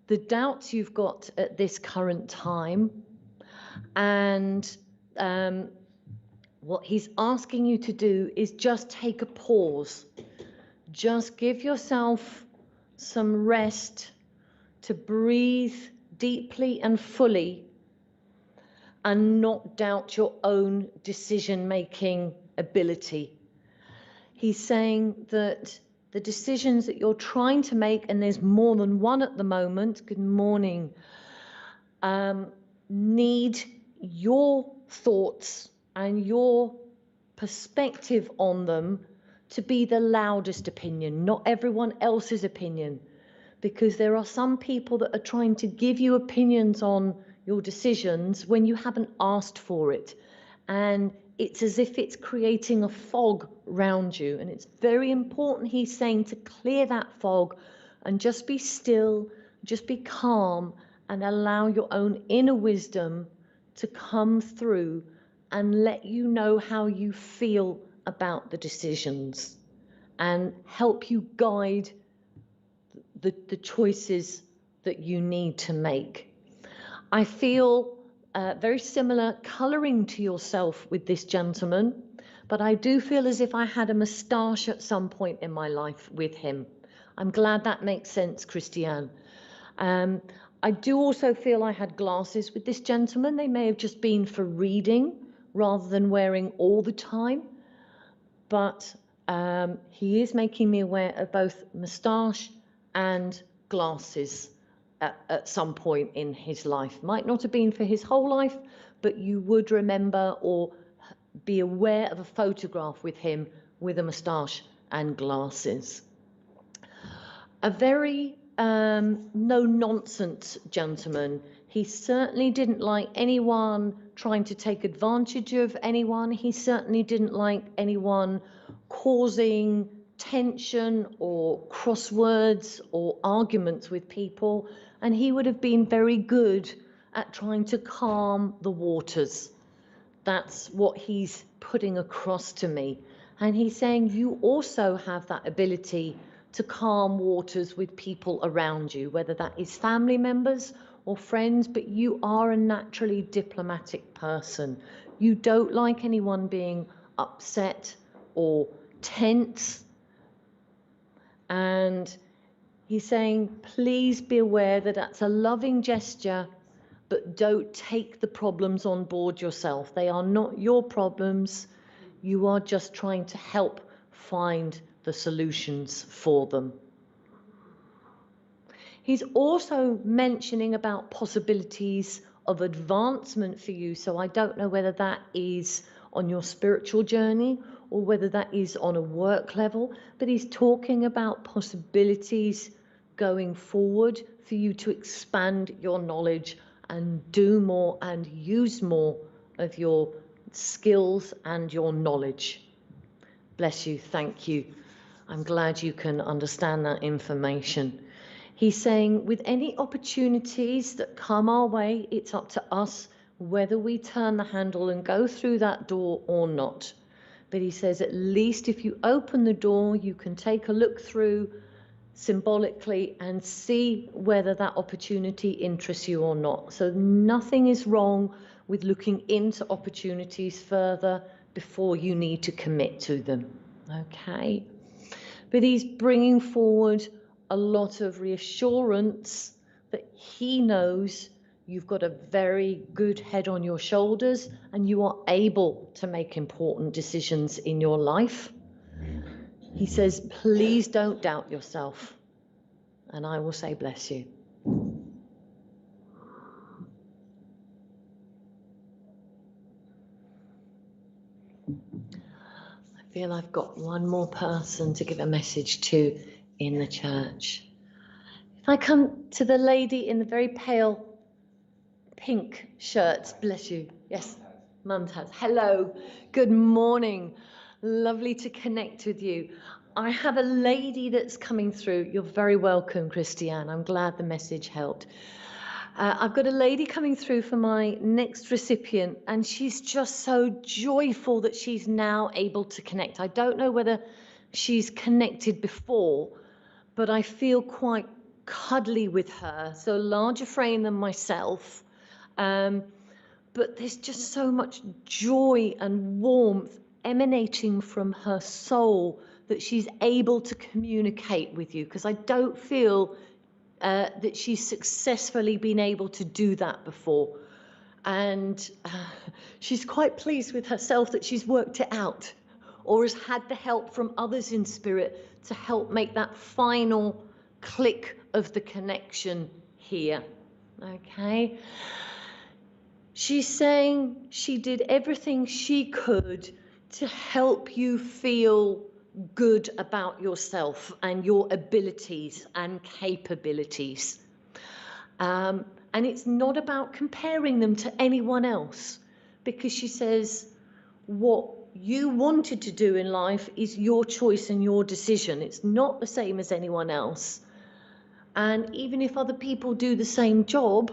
S2: the doubts you've got at this current time, and what he's asking you to do is just take a pause. Just give yourself some rest to breathe deeply and fully and not doubt your own decision-making ability. He's saying that the decisions that you're trying to make, and there's more than one at the moment, good morning, need your thoughts and your perspective on them to be the loudest opinion, not everyone else's opinion. Because there are some people that are trying to give you opinions on your decisions when you haven't asked for it. And it's as if it's creating a fog around you. And it's very important, he's saying, to clear that fog and just be still, just be calm, and allow your own inner wisdom to come through and let you know how you feel about the decisions and help you guide the choices that you need to make. I feel very similar colouring to yourself with this gentleman, but I do feel as if I had a moustache at some point in my life with him. I'm glad that makes sense, Christiane. I do also feel I had glasses with this gentleman. They may have just been for reading rather than wearing all the time, but he is making me aware of both moustache and glasses at some point in his life. Might not have been for his whole life, but you would remember or be aware of a photograph with him with a moustache and glasses. A very no-nonsense gentleman. He certainly didn't like anyone trying to take advantage of anyone. He certainly didn't like anyone causing tension or crosswords or arguments with people, and he would have been very good at trying to calm the waters. That's what he's putting across to me. And he's saying you also have that ability to calm waters with people around you, whether that is family members or friends, but you are a naturally diplomatic person. You don't like anyone being upset or tense, and He's saying, please be aware that that's a loving gesture, but don't take the problems on board yourself. They are not your problems. You are just trying to help find the solutions for them. He's also mentioning about possibilities of advancement for you. So I don't know whether that is on your spiritual journey or whether that is on a work level, but he's talking about possibilities going forward for you to expand your knowledge and do more and use more of your skills and your knowledge. Bless you. Thank you. I'm glad you can understand that information. He's saying with any opportunities that come our way, it's up to us whether we turn the handle and go through that door or not. But he says at least if you open the door, you can take a look through symbolically and see whether that opportunity interests you or not. So nothing is wrong with looking into opportunities further before you need to commit to them. Okay? But he's bringing forward a lot of reassurance that he knows you've got a very good head on your shoulders and you are able to make important decisions in your life. He says, please don't doubt yourself. And I will say, bless you. I feel I've got one more person to give a message to in the church. If I come to the lady in the very pale pink shirt, bless you. Yes, Mum's house. Hello, good morning. Lovely to connect with you. I have a lady that's coming through. You're very welcome, Christiane. I'm glad the message helped. I've got a lady coming through for my next recipient, and she's just so joyful that she's now able to connect. I don't know whether she's connected before, but I feel quite cuddly with her, so larger frame than myself. But there's just so much joy and warmth emanating from her soul that she's able to communicate with you, because I don't feel that she's successfully been able to do that before. And she's quite pleased with herself that she's worked it out or has had the help from others in spirit to help make that final click of the connection here. Okay. She's saying she did everything she could to help you feel good about yourself and your abilities and capabilities. And it's not about comparing them to anyone else, because she says what you wanted to do in life is your choice and your decision. It's not the same as anyone else. And even if other people do the same job,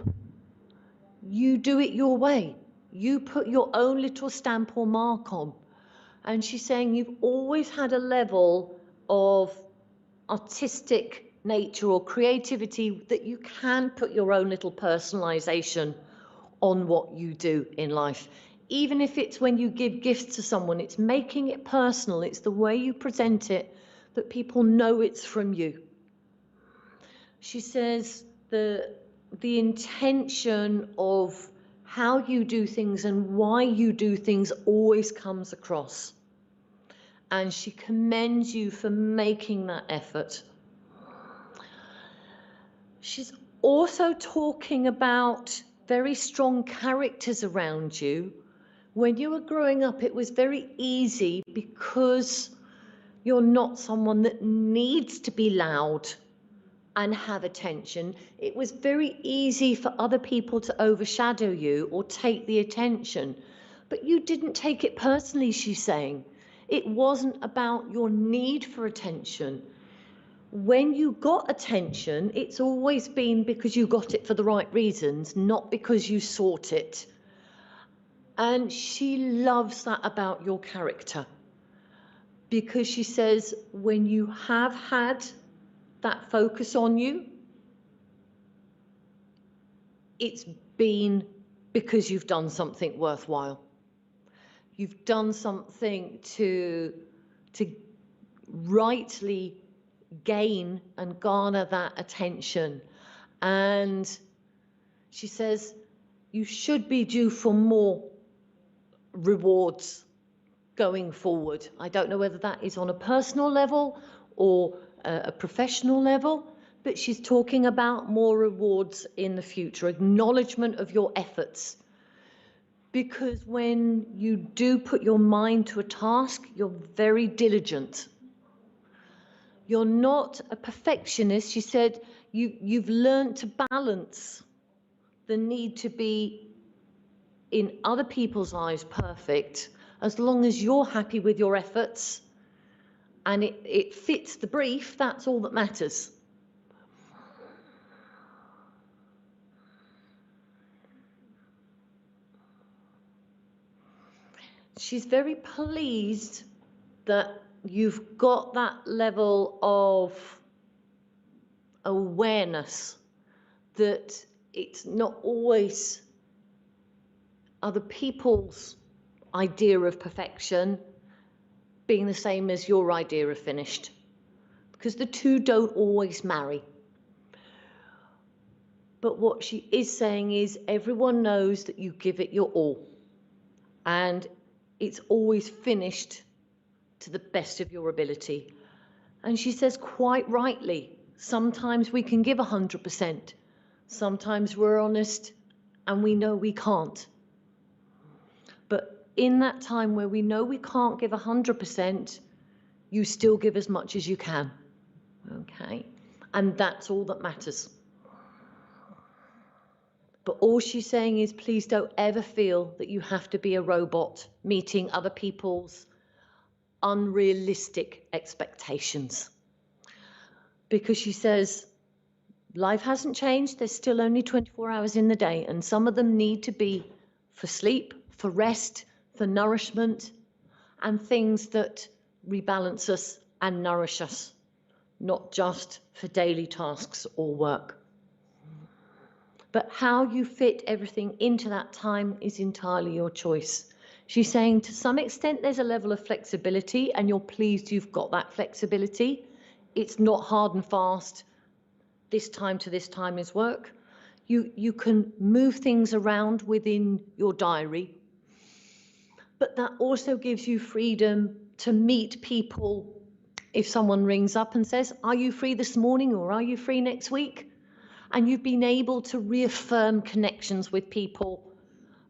S2: you do it your way. You put your own little stamp or mark on. And she's saying you've always had a level of artistic nature or creativity that you can put your own little personalization on what you do in life. Even if it's when you give gifts to someone, it's making it personal. It's the way you present it that people know it's from you. She says the intention of how you do things and why you do things always comes across. And she commends you for making that effort. She's also talking about very strong characters around you. When you were growing up, it was very easy, because you're not someone that needs to be loud and have attention. It was very easy for other people to overshadow you or take the attention. But you didn't take it personally, she's saying. It wasn't about your need for attention. When you got attention, it's always been because you got it for the right reasons, not because you sought it. And she loves that about your character, because she says when you have had that focus on you, it's been because you've done something worthwhile. You've done something to rightly gain and garner that attention. And she says, you should be due for more rewards going forward. I don't know whether that is on a personal level or a professional level, but she's talking about more rewards in the future, acknowledgement of your efforts. Because when you do put your mind to a task, you're very diligent. You're not a perfectionist. She said you've learned to balance the need to be, in other people's eyes, perfect, as long as you're happy with your efforts and it fits the brief. That's all that matters. She's very pleased that you've got that level of awareness that it's not always other people's idea of perfection being the same as your idea of finished, because the two don't always marry. But what she is saying is everyone knows that you give it your all, and it's always finished to the best of your ability. And she says quite rightly, sometimes we can give 100%. Sometimes we're honest and we know we can't. But in that time where we know we can't give 100%, you still give as much as you can. Okay? And that's all that matters. But all she's saying is, please don't ever feel that you have to be a robot meeting other people's unrealistic expectations. Because she says, life hasn't changed. There's still only 24 hours in the day, and some of them need to be for sleep, for rest, for nourishment, and things that rebalance us and nourish us, not just for daily tasks or work. But how you fit everything into that time is entirely your choice. She's saying to some extent there's a level of flexibility, and you're pleased you've got that flexibility. It's not hard and fast. This time to this time is work. You can move things around within your diary, but that also gives you freedom to meet people. If someone rings up and says, are you free this morning or are you free next week? And you've been able to reaffirm connections with people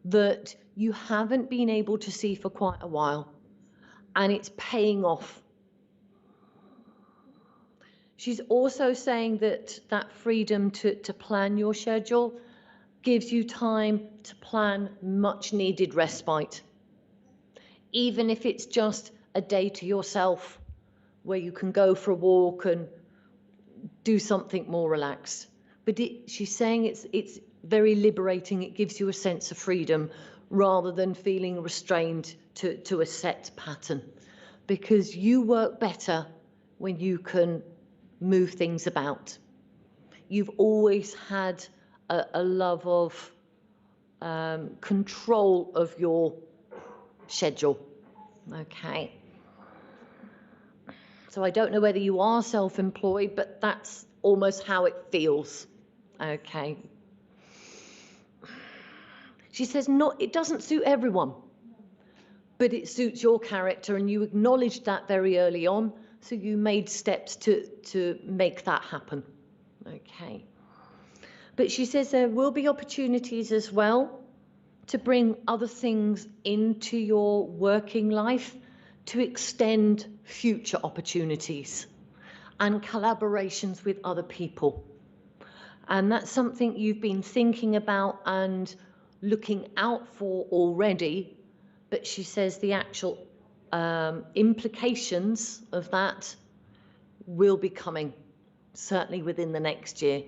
S2: that you haven't been able to see for quite a while, and it's paying off. She's also saying that that freedom to plan your schedule gives you time to plan much needed respite. Even if it's just a day to yourself where you can go for a walk and do something more relaxed. But she's saying it's very liberating. It gives you a sense of freedom rather than feeling restrained to a set pattern, because you work better when you can move things about. You've always had a love of control of your schedule. Okay. So I don't know whether you are self-employed, but that's almost how it feels. Okay. She says, it doesn't suit everyone, but it suits your character, and you acknowledged that very early on, so you made steps to make that happen. Okay. But she says there will be opportunities as well to bring other things into your working life to extend future opportunities and collaborations with other people. And that's something you've been thinking about and looking out for already, but she says the actual implications of that will be coming, certainly within the next year,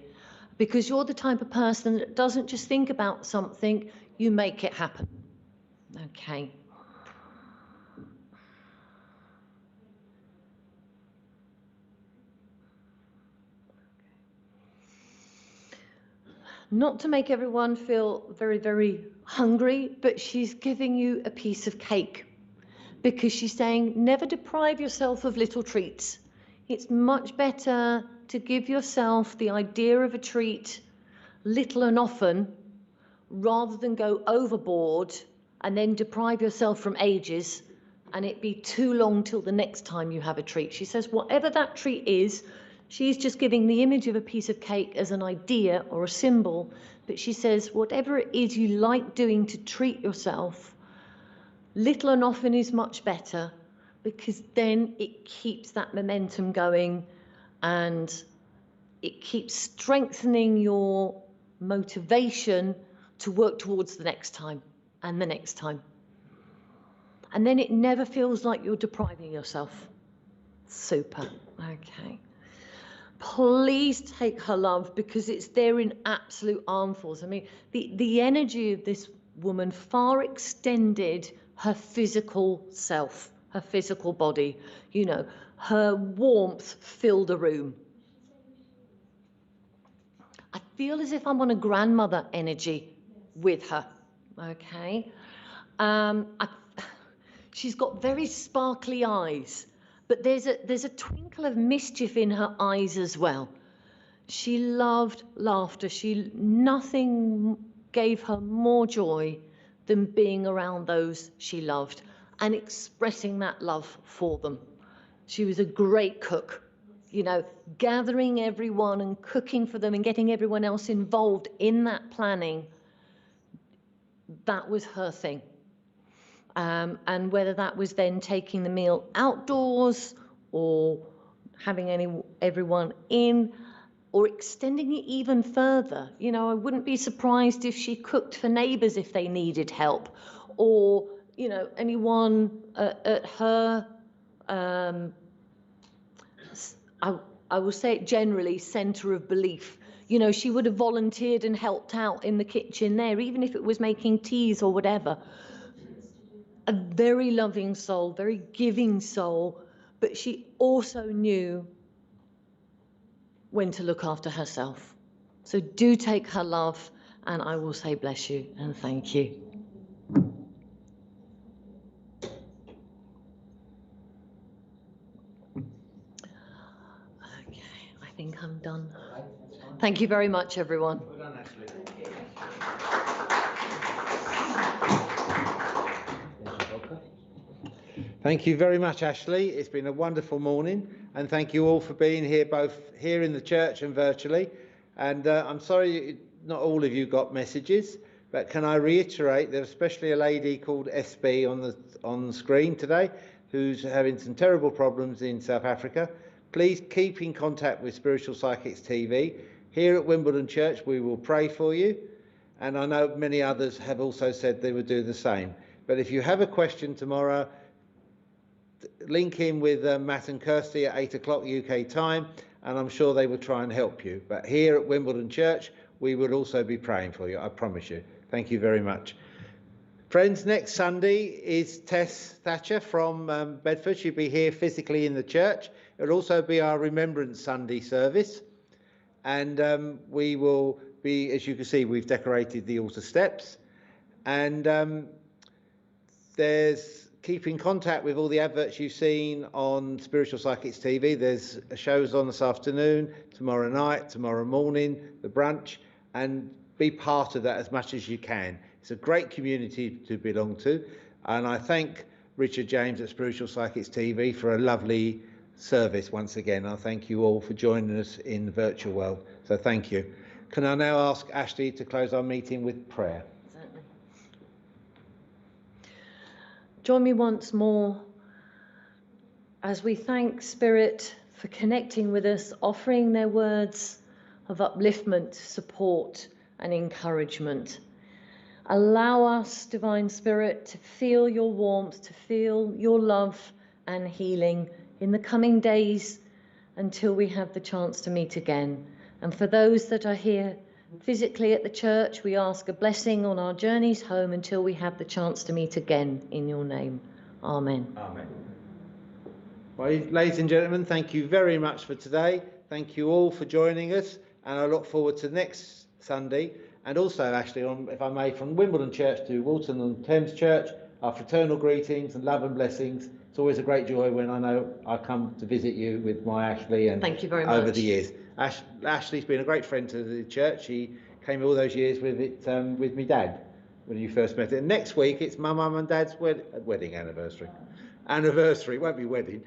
S2: because you're the type of person that doesn't just think about something, you make it happen. Okay. Not to make everyone feel very, very hungry, but she's giving you a piece of cake, because she's saying never deprive yourself of little treats. It's much better to give yourself the idea of a treat little and often, rather than go overboard and then deprive yourself from ages and it be too long till the next time you have a treat. She says whatever that treat is, she's just giving the image of a piece of cake as an idea or a symbol, but she says whatever it is you like doing to treat yourself, little and often is much better, because then it keeps that momentum going and it keeps strengthening your motivation to work towards the next time and the next time. And then it never feels like you're depriving yourself. Super. Okay. Please take her love, because it's there in absolute armfuls. I mean, the energy of this woman far extended her physical self, her physical body. You know, her warmth filled a room. I feel as if I'm on a grandmother energy with her, okay? She's got very sparkly eyes, but there's a twinkle of mischief in her eyes as well. She loved laughter. Nothing gave her more joy than being around those she loved and expressing that love for them. She was a great cook. You know, gathering everyone and cooking for them and getting everyone else involved in that planning, that was her thing. And whether that was then taking the meal outdoors or having everyone in or extending it even further. You know, I wouldn't be surprised if she cooked for neighbours if they needed help, or, you know, anyone at her I will say it generally, centre of belief. You know, she would have volunteered and helped out in the kitchen there, even if it was making teas or whatever. A very loving soul, very giving soul, but she also knew when to look after herself. So do take her love, and I will say bless you and thank you. I think I'm done. Thank you very much, everyone.
S1: Well done, Ashley. Thank you very much, Ashley. It's been a wonderful morning, and thank you all for being here, both here in the church and virtually. And I'm sorry not all of you got messages, but can I reiterate there's especially a lady called SB on the screen today who's having some terrible problems in South Africa. Please keep in contact with Spiritual Psychics TV. Here at Wimbledon Church, we will pray for you. And I know many others have also said they would do the same. But if you have a question tomorrow, link in with Matt and Kirsty at 8 o'clock UK time, and I'm sure they will try and help you. But here at Wimbledon Church, we would also be praying for you, I promise you. Thank you very much. Friends, next Sunday is Tess Thatcher from Bedford. She'll be here physically in the church. It'll also be our Remembrance Sunday service. And we will be, as you can see, we've decorated the altar steps. And there's keep in contact with all the adverts you've seen on Spiritual Psychics TV. There's shows on this afternoon, tomorrow night, tomorrow morning, the brunch, and be part of that as much as you can. It's a great community to belong to, and I thank Richard James at Spiritual Psychics TV for a lovely service once again. I thank you all for joining us in the virtual world, so thank you. Can I now ask Ashley to close our meeting with prayer?
S2: Certainly. Join me once more as we thank Spirit for connecting with us, offering their words of upliftment, support and encouragement. Allow us, Divine Spirit, to feel your warmth, to feel your love and healing in the coming days until we have the chance to meet again. And for those that are here physically at the church, we ask a blessing on our journeys home until we have the chance to meet again in your name. Amen.
S1: Amen. Well, ladies and gentlemen, thank you very much for today. Thank you all for joining us, and I look forward to next Sunday. And also, actually, if I may, from Wimbledon Church to Walton-on-Thames Church, our fraternal greetings and love and blessings. It's always a great joy when I know I come to visit you with my Ashley, and
S2: Thank you very much.
S1: over the years. Ashley's been a great friend to the church. He came all those years with me dad when you first met it. And next week it's my mum and dad's wedding anniversary. It won't be wedding.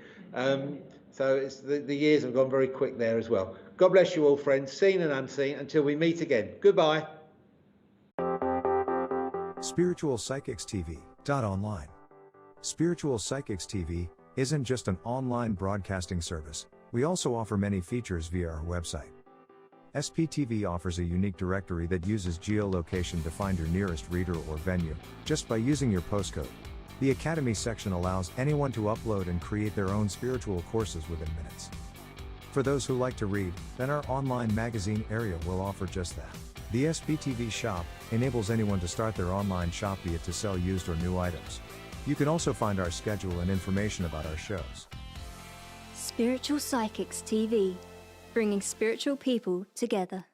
S1: So it's the years have gone very quick there as well. God bless you all, friends, seen and unseen, until we meet again. Goodbye.
S4: Spiritual Psychics TV. Online. Spiritual Psychics TV isn't just an online broadcasting service. We also offer many features via our website. SPTV offers a unique directory that uses geolocation to find your nearest reader or venue, just by using your postcode. The Academy section allows anyone to upload and create their own spiritual courses within minutes. For those who like to read, then our online magazine area will offer just that. The SPTV shop enables anyone to start their online shop, be it to sell used or new items. You can also find our schedule and information about our shows.
S5: Spiritual Psychics TV, bringing spiritual people together.